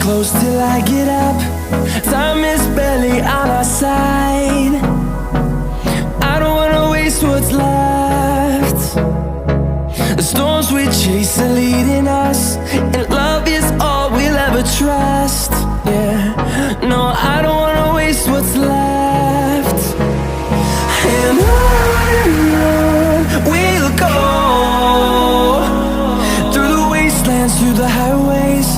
close till I get up. Time is barely on our side. I don't wanna waste what's left. The storms we chase are leading us, and love is all we'll ever trust. Yeah, no, I don't wanna waste what's left. And on we'll go, through the wastelands, through the highways,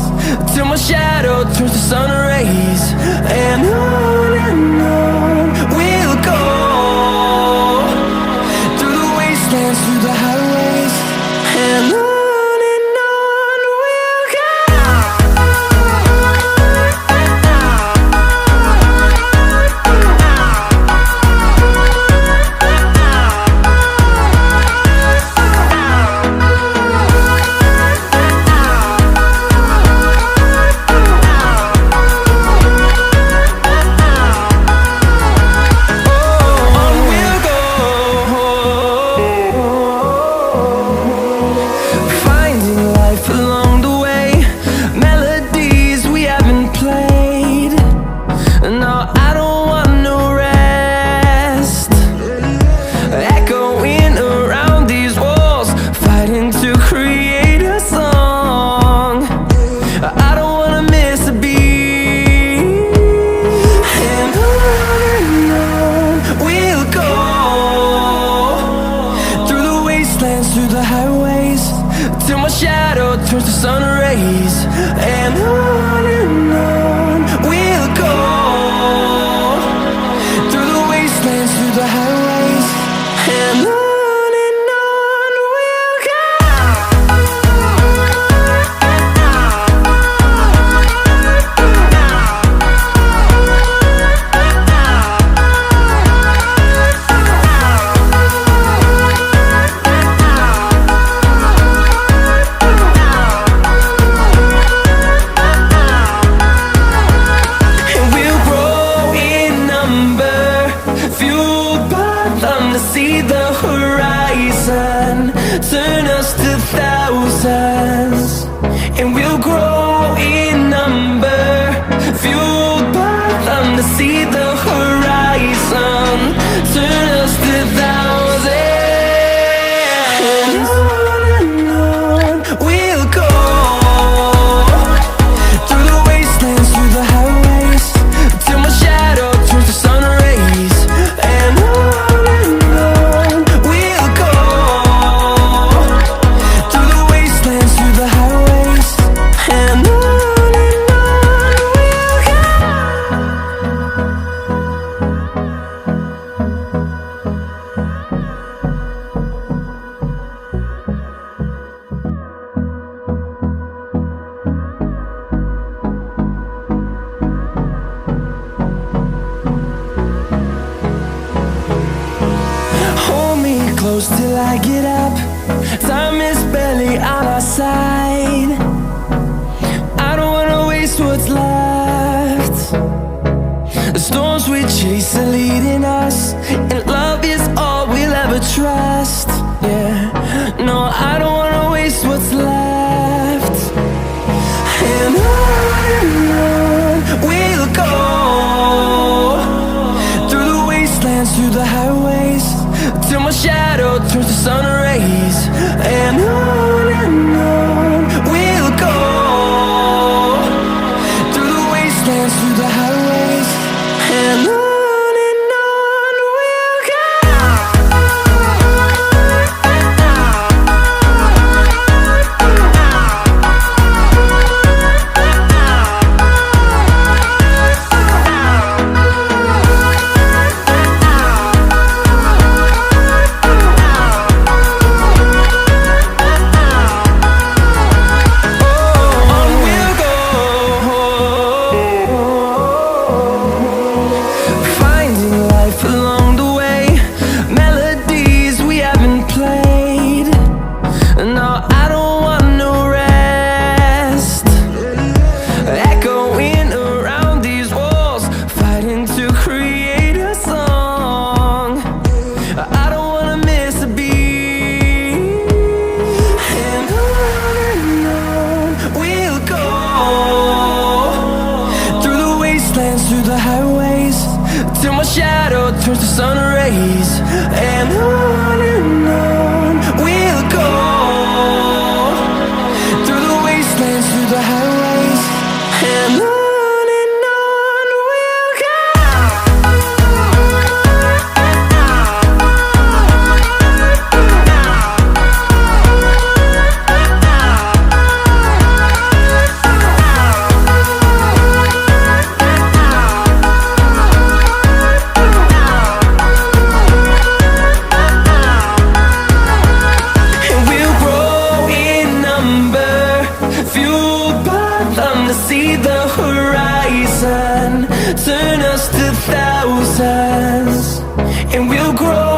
till my shadow turns to sun rays. And on we'll go, through the wastelands, through the highways, and on we'll go. Through the highways, till my shadow turns to sun rays. And on we'll go, through the wastelands, through the highways, and on we'll go. See the horizon turn us to thousands, and we'll grow in number, fueled by them to see the horizon turn us to thousands. And on we'll go, through the wastelands, through the highways, till my shadow turns to sun rays. And close till I get up. Time is barely on our side. I don't wanna waste what's left. The storms we chase are leading us, and love is all we'll ever trust. Yeah, no, I don't wanna waste what's left. And on we'll go, through the wastelands, through the highways, till my shadow turns to sun rays. And on we'll go, through the wastelands, through the highways, and on. We'll go. till my shadow turns to sun rays. And on we'll go, through the wastelands, through the highways, and on we'll go. See the horizon turn us to thousands, and we'll grow